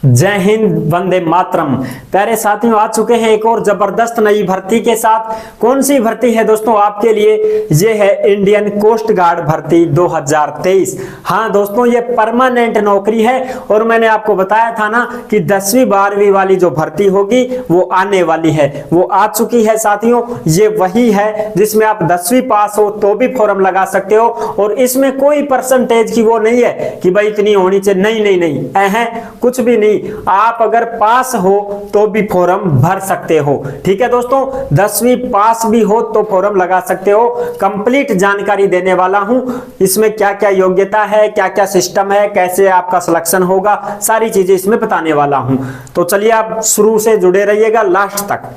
जय हिंद, वंदे मातरम। प्यारे साथियों, आ चुके हैं एक और जबरदस्त नई भर्ती के साथ। कौन सी भर्ती है दोस्तों आपके लिए? ये है इंडियन कोस्ट गार्ड भर्ती 2023। हाँ दोस्तों, ये परमानेंट नौकरी है और मैंने आपको बताया था ना कि 10वीं 12वीं वाली जो भर्ती होगी वो आने वाली है, वो आ चुकी है साथियों। ये वही है जिसमें आप 10वीं पास हो तो भी फॉर्म लगा सकते हो और इसमें कोई परसेंटेज की वो नहीं है कि भाई इतनी होनी चाहिए। नहीं, कुछ भी नहीं। आप अगर पास हो तो भी फॉर्म भर सकते हो। ठीक है दोस्तों, 10वीं पास भी हो तो फॉर्म लगा सकते हो। कंप्लीट जानकारी देने वाला हूं, इसमें क्या क्या योग्यता है, क्या क्या सिस्टम है, कैसे आपका सिलेक्शन होगा, सारी चीजें इसमें बताने वाला हूं। तो चलिए आप शुरू से जुड़े रहिएगा लास्ट तक।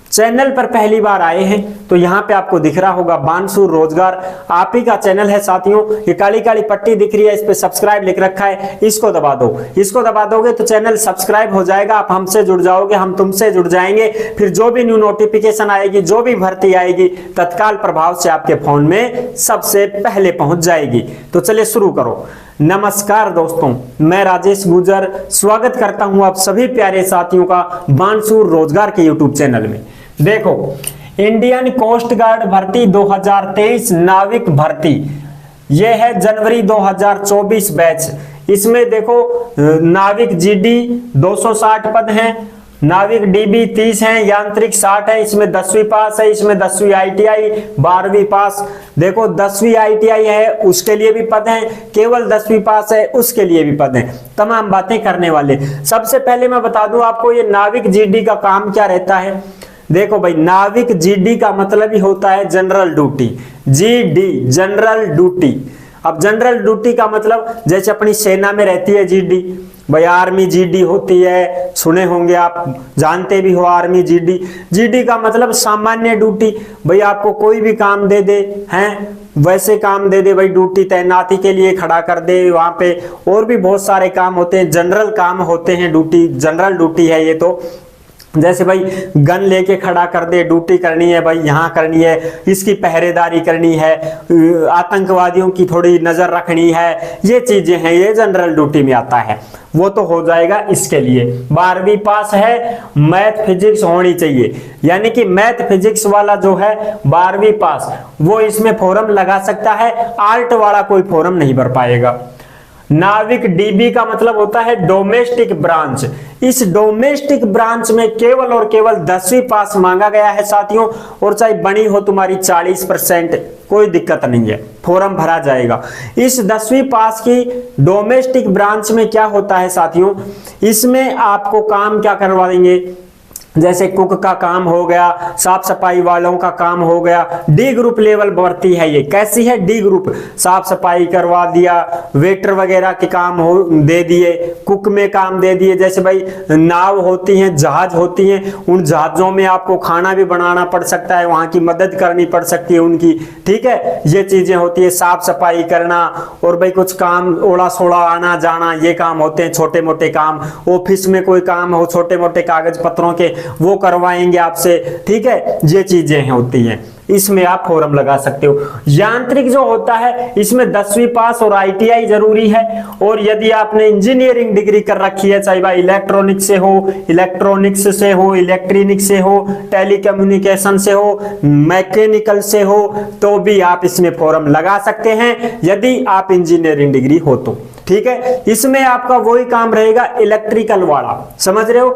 चैनल पर पहली बार आए हैं तो यहाँ पे आपको दिख रहा होगा बानसूर रोजगार, आप ही का चैनल है साथियों। ये काली काली पट्टी दिख रही है, इस पे सब्सक्राइब लिख रखा है, इसको दबा दो। इसको दबा दोगे तो चैनल सब्सक्राइब हो जाएगा, आप हमसे जुड़ जाओगे, हम तुमसे जुड़ जाएंगे। फिर जो भी न्यू नोटिफिकेशन आएगी, जो भी भर्ती आएगी, तत्काल प्रभाव से आपके फोन में सबसे पहले पहुंच जाएगी। तो चलिए शुरू करो। नमस्कार दोस्तों, मैं राजेश गुजर स्वागत करता हूं आप सभी प्यारे साथियों का बानसूर रोजगार के यूट्यूब चैनल में। देखो, इंडियन कोस्ट गार्ड भर्ती 2023 नाविक भर्ती, यह है जनवरी 2024 बैच। इसमें देखो नाविक जीडी 260 पद हैं, नाविक डीबी 30 है, यांत्रिक 60 है। इसमें 10वीं पास है, इसमें 10वीं आईटीआई, 12वीं पास। देखो 10वीं आईटीआई है उसके लिए भी पद हैं, केवल 10वीं पास है उसके लिए भी पद हैं। तमाम बातें करने वाले। सबसे पहले मैं बता दूं आपको ये नाविक जीडी का काम क्या रहता है। देखो भाई, नाविक जीडी का मतलब ही होता है general duty. GD general duty. अब जनरल ड्यूटी का मतलब जैसे अपनी सेना में रहती है जीडी, भाई आर्मी जीडी होती है, सुने होंगे आप, जानते भी हो आर्मी जीडी। जीडी का मतलब सामान्य ड्यूटी, भाई आपको कोई भी काम दे दे हैं, वैसे काम दे दे, भाई ड्यूटी तैनाती के लिए खड़ा कर दे वहां पे। और भी बहुत सारे काम होते हैं, जनरल काम होते हैं, ड्यूटी जनरल ड्यूटी है ये। तो जैसे भाई गन लेके खड़ा कर दे, ड्यूटी करनी है भाई, यहाँ करनी है, इसकी पहरेदारी करनी है, आतंकवादियों की थोड़ी नजर रखनी है, ये चीजें हैं, ये जनरल ड्यूटी में आता है। वो तो हो जाएगा इसके लिए। 12वीं पास है, मैथ फिजिक्स होनी चाहिए, यानी कि मैथ फिजिक्स वाला जो है 12वीं पास वो इसमें फॉर्म लगा सकता है। आर्ट वाला कोई फॉर्म नहीं भर पाएगा। नाविक डीबी का मतलब होता है डोमेस्टिक ब्रांच। इस डोमेस्टिक ब्रांच में केवल और केवल 10वीं पास मांगा गया है साथियों, और चाहे बनी हो तुम्हारी 40%, कोई दिक्कत नहीं है, फॉर्म भरा जाएगा। इस 10वीं पास की डोमेस्टिक ब्रांच में क्या होता है साथियों, इसमें आपको काम क्या करवा देंगे, जैसे कुक का काम हो गया, साफ सफाई वालों का काम हो गया। डी ग्रुप लेवल भर्ती है ये। कैसी है? डी ग्रुप, साफ सफाई करवा दिया, वेटर वगैरह के काम हो दे दिए, कुक में काम दे दिए। जैसे भाई नाव होती हैं, जहाज होती हैं, उन जहाजों में आपको खाना भी बनाना पड़ सकता है, वहां की मदद करनी पड़ सकती है उनकी। ठीक है, ये चीजें होती है, साफ सफाई करना। और भाई कुछ काम ओड़ा सोड़ा आना जाना, ये काम होते हैं, छोटे मोटे काम। ऑफिस में कोई काम हो, छोटे मोटे कागज पत्रों के, वो करवाएंगे आपसे। ठीक है, ये चीजें होती हैं, इसमें आप फॉर्म लगा सकते हो। यांत्रिक जो होता है इसमें 10वीं पास और आईटीआई जरूरी है। और यदि आपने इंजीनियरिंग डिग्री कर रखी है, चाहे भाई इलेक्ट्रॉनिक से हो, इलेक्ट्रॉनिक्स से हो, इलेक्ट्रॉनिक से हो, टेलीकम्युनिकेशन से हो, मैकेनिकल से हो, तो भी आप इसमें फॉर्म लगा सकते हैं यदि आप इंजीनियरिंग डिग्री हो तो। ठीक है, इसमें आपका वही काम रहेगा इलेक्ट्रिकल वाला, समझ रहे हो,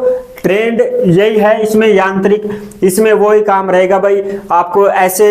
ट्रेंड यही है इसमें यांत्रिक। इसमें वही काम रहेगा भाई, आपको ऐसे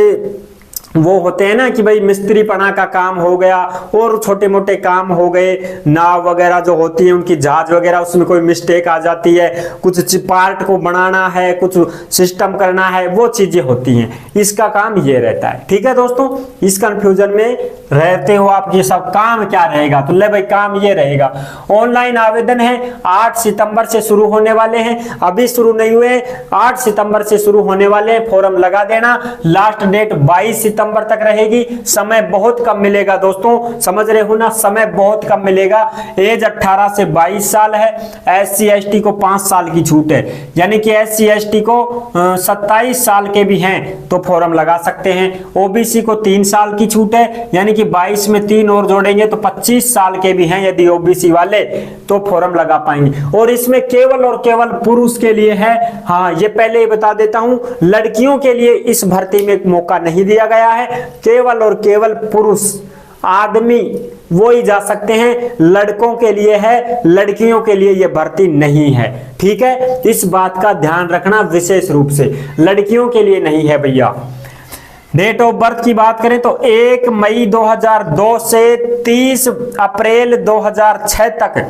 वो होते हैं ना कि भाई मिस्त्री पना का काम हो गया और छोटे मोटे काम हो गए, नाव वगैरह जो होती है उनकी, जहाज वगैरह, उसमें कोई मिस्टेक आ जाती है, कुछ पार्ट को बनाना है, कुछ सिस्टम करना है, वो चीजें होती हैं, इसका काम ये रहता है। ठीक है दोस्तों, इस कंफ्यूजन में रहते हो आप, ये सब काम क्या रहेगा, तो ले भाई काम ये रहेगा। ऑनलाइन आवेदन है, 8 सितंबर से शुरू होने वाले हैं, अभी शुरू नहीं हुए, 8 सितंबर से शुरू होने वाले हैं। फॉर्म लगा देना, लास्ट डेट 22 सितंबर तक रहेगी। समय बहुत कम मिलेगा दोस्तों, समझ रहे हो ना, समय बहुत कम मिलेगा। एज 18 से 22 साल है। SC ST को 5 साल की छूट है, यानी कि SC ST को 27 साल के भी हैं तो फॉर्म लगा सकते हैं। OBC को 3 साल की छूट है, यानी कि 22 में 3 और जोड़ेंगे तो 25 साल के भी हैं यदि OBC वाले तो फॉर्म लगा पाएंगे। और इसमें केवल और केवल पुरुष के लिए है। हाँ, ये पहले ही बता देता हूं, लड़कियों के लिए इस भर्ती में मौका नहीं दिया गया है। केवल और केवल पुरुष आदमी वो ही जा सकते हैं, लड़कों के लिए है, लड़कियों के लिए ये भर्ती नहीं है। ठीक है, इस बात का ध्यान रखना विशेष रूप से, लड़कियों के लिए नहीं है भैया। डेट ऑफ बर्थ की बात करें तो 1 मई 2002 से 30 अप्रैल 2006 तक,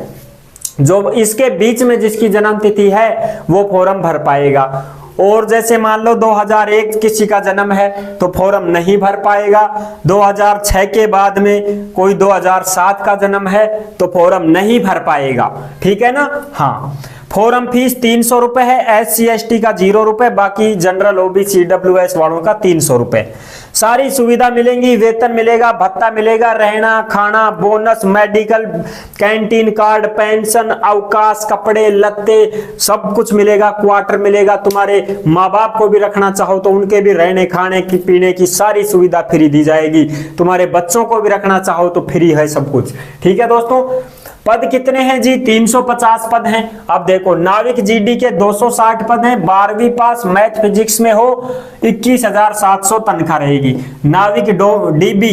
जो इसके बीच में जिसकी जन्म तिथि है वो फॉर्म भर पाएगा। और जैसे मान लो 2001 किसी का जन्म है तो फॉर्म नहीं भर पाएगा। 2006 के बाद में कोई 2007 का जन्म है तो फॉर्म नहीं भर पाएगा। ठीक है ना। हाँ, फॉर्म फीस 300 रुपए है, SC ST का 0 रुपए, बाकी जनरल OBC EWS वालों का 300 रुपए। सारी सुविधा मिलेंगी, वेतन मिलेगा, भत्ता मिलेगा, रहना खाना, bonus, medical, canteen card, pension, अवकाश, कपड़े लत्ते सब कुछ मिलेगा, क्वार्टर मिलेगा। तुम्हारे माँ बाप को भी रखना चाहो तो उनके भी रहने खाने की पीने की सारी सुविधा फ्री दी जाएगी। तुम्हारे बच्चों को भी रखना चाहो तो फ्री है सब कुछ। ठीक है दोस्तों, पद कितने हैं जी? 350 पद हैं। अब देखो, नाविक GD के 260 पद हैं। 12वीं पास मैथ फिजिक्स में हो 21,700 तनख्वाह रहेगी। नाविक DB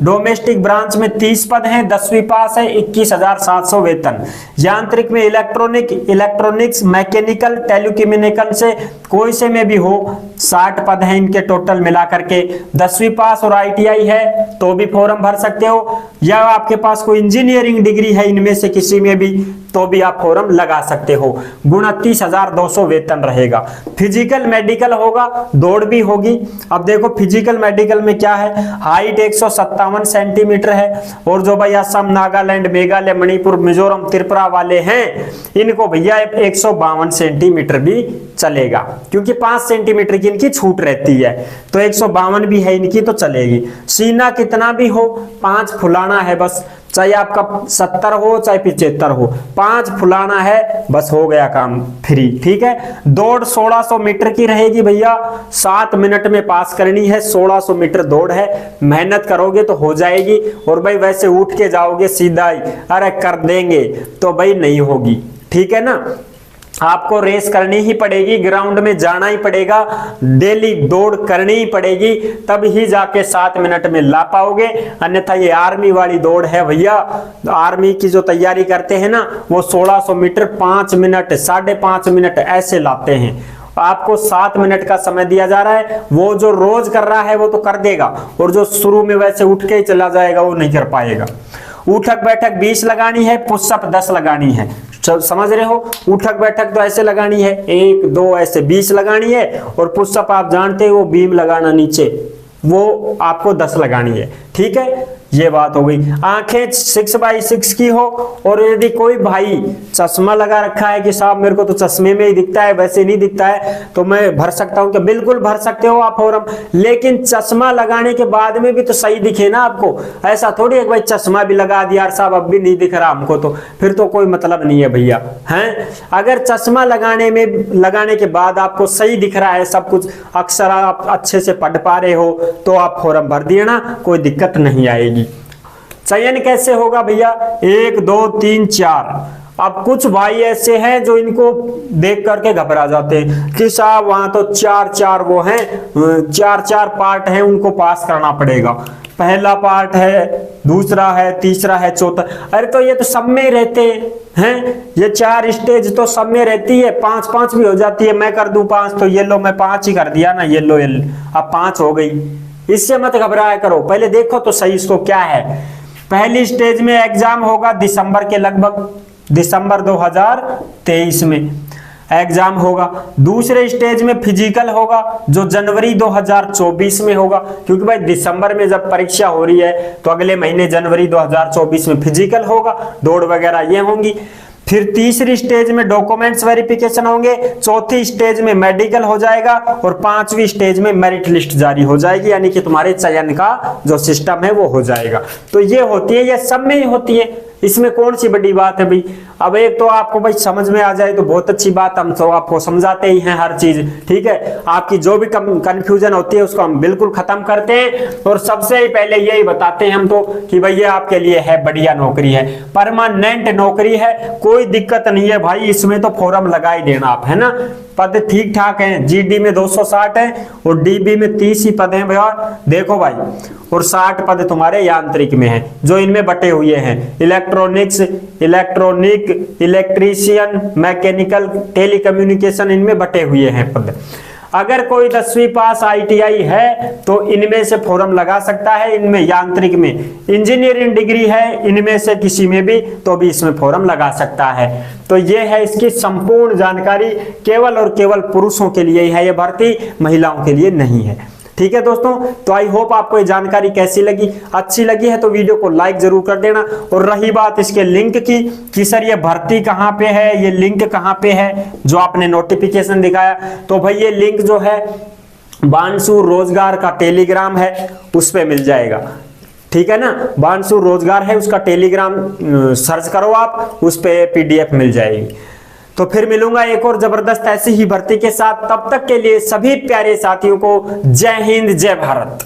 डोमेस्टिक ब्रांच में 30 पद हैं, 10वीं पास है, 21,700 वेतन। यांत्रिक में इलेक्ट्रॉनिक्स, मैकेनिकल, टेलीकम्युनिकेशन से कोई से में भी हो 60 पद हैं इनके टोटल मिलाकर के। 10वीं पास और ITI है तो भी फॉर्म भर सकते हो, या आपके पास कोई इंजीनियरिंग डिग्री है इनमें से किसी में भी तो भी आप फॉर्म लगा सकते हो। 29,200 वेतन रहेगा। फिजिकल मेडिकल होगा, दौड़ भी होगी। अब देखो फिजिकल मेडिकल में क्या है, हाइट 157 सेंटीमीटर है। और जो भैया असम, नागालैंड, मेघालय, मणिपुर, मिजोरम, त्रिपुरा वाले हैं इनको भैया 152 सेंटीमीटर भी चलेगा, क्योंकि 5 सेंटीमीटर की इनकी छूट रहती है तो 152 भी है इनकी तो चलेगी। सीना कितना भी हो, 5 फुलाना है बस, चाहे आपका 70 हो चाहे 75 हो, 5 फुलाना है बस, हो गया काम फ्री। ठीक है। दौड़ 1600 मीटर की रहेगी भैया, 7 मिनट में पास करनी है। 1600 मीटर दौड़ है, मेहनत करोगे तो हो जाएगी। और भाई वैसे उठ के जाओगे सीधा ही अरे कर देंगे तो भाई नहीं होगी। ठीक है ना, आपको रेस करनी ही पड़ेगी, ग्राउंड में जाना ही पड़ेगा, डेली दौड़ करनी ही पड़ेगी, तब ही जाके 7 मिनट में ला पाओगे। अन्यथा ये आर्मी वाली दौड़ है भैया, आर्मी की जो तैयारी करते हैं ना वो 1600 मीटर 5 मिनट 5.5 मिनट ऐसे लाते हैं। आपको 7 मिनट का समय दिया जा रहा है। वो जो रोज कर रहा है वो तो कर देगा, और जो शुरू में वैसे उठ के ही चला जाएगा वो नहीं कर पाएगा। उठक बैठक 20 लगानी है, पुशअप 10 लगानी है। समझ रहे हो, उठक बैठक तो ऐसे लगानी है 1 2 ऐसे 20 लगानी है, और पुशअप आप जानते हो बीम लगाना नीचे वो आपको 10 लगानी है। ठीक है, ये बात हो गई। आंखें 6x6 की हो, और यदि कोई भाई चश्मा लगा रखा है कि साहब मेरे को तो चश्मे में ही दिखता है वैसे नहीं दिखता है तो मैं भर सकता हूं, कि बिल्कुल भर सकते हो आप फॉर्म, लेकिन चश्मा लगाने के बाद में भी तो सही दिखे ना आपको। ऐसा थोड़ी है भाई चश्मा भी लगा दिया यार साहब अब भी नहीं दिख रहा हमको, तो फिर तो कोई मतलब नहीं है भैया। हैं, अगर चश्मा लगाने के बाद आपको सही दिख रहा है सब कुछ, अक्षर आप अच्छे से पढ़ पा रहे हो तो आप फॉर्म भर दिए ना, कोई दिक्कत नहीं आएगी। चयन कैसे होगा भैया? 1 2 3 4। अब कुछ भाई ऐसे हैं जो इनको देख करके घबरा जाते हैं कि साहब वहां तो 4 वो हैं, 4 पार्ट हैं, उनको पास करना पड़ेगा। पहला पार्ट है, दूसरा है, तीसरा है, चौथा। अरे तो ये तो सब में रहते हैं, ये 4 स्टेज तो सब में रहती है। 5 भी हो जाती है, मैं कर दूं 5 तो ये लो मैं 5 ही कर दिया ना, ये लो अब 5 हो गई। इससे मत घबराया करो, पहले देखो तो सही इसको क्या है। पहली स्टेज में एग्जाम होगा दिसंबर के लगभग, दिसंबर 2023 में एग्जाम होगा। दूसरे स्टेज में फिजिकल होगा जो जनवरी 2024 में होगा, क्योंकि भाई दिसंबर में जब परीक्षा हो रही है तो अगले महीने जनवरी 2024 में फिजिकल होगा, दौड़ वगैरह ये होंगी। फिर तीसरी स्टेज में डॉक्यूमेंट्स वेरिफिकेशन होंगे, चौथी स्टेज में मेडिकल हो जाएगा और पांचवी स्टेज में मेरिट लिस्ट जारी हो जाएगी, यानी कि तुम्हारे चयन का जो सिस्टम है वो हो जाएगा। तो ये होती है, ये सब में ही होती है, इसमें कौन सी बड़ी बात है भाई। अब एक तो आपको भाई समझ में आ जाए तो बहुत अच्छी बात, हम तो आपको समझाते ही हैं हर चीज, ठीक है। आपकी जो भी कंफ्यूजन होती है उसको हम बिल्कुल खत्म करते हैं और सबसे ही पहले यही बताते हैं हम तो कि भाई ये आपके लिए है बढ़िया नौकरी है, परमानेंट नौकरी है, कोई दिक्कत नहीं है भाई, इसमें तो फॉर्म लगा ही देना आप, है ना। पद ठीक ठाक हैं, जीडी में 260 है और डीबी में 30 ही पद हैं भैया, देखो भाई, और 60 पद तुम्हारे यांत्रिक में हैं जो इनमें बटे हुए हैं, electronics, electronic, electrician, mechanical, telecommunication, इनमें बटे हुए हैं पद। अगर कोई 10वीं पास ITI है तो इनमें से फॉर्म लगा सकता है, इनमें यांत्रिक में, इंजीनियरिंग डिग्री है इनमें से किसी में भी तो भी इसमें फॉर्म लगा सकता है। तो ये है इसकी संपूर्ण जानकारी, केवल और केवल पुरुषों के लिए है ये भर्ती, महिलाओं के लिए नहीं है, ठीक है दोस्तों। तो आई होप आपको ये जानकारी कैसी लगी, अच्छी लगी है तो वीडियो को लाइक जरूर कर देना। और रही बात इसके लिंक की कि सर ये भर्ती कहाँ पे है, ये लिंक कहाँ पे है जो आपने नोटिफिकेशन दिखाया, तो भाई ये लिंक जो है बानसूर रोजगार का टेलीग्राम है उस पे मिल जाएगा, ठीक है ना। बानसूर रोजगार है उसका टेलीग्राम सर्च करो आप, उस पे PDF मिल जाएगी। तो फिर मिलूंगा एक और जबरदस्त ऐसी ही भर्ती के साथ, तब तक के लिए सभी प्यारे साथियों को जय हिंद, जय भारत।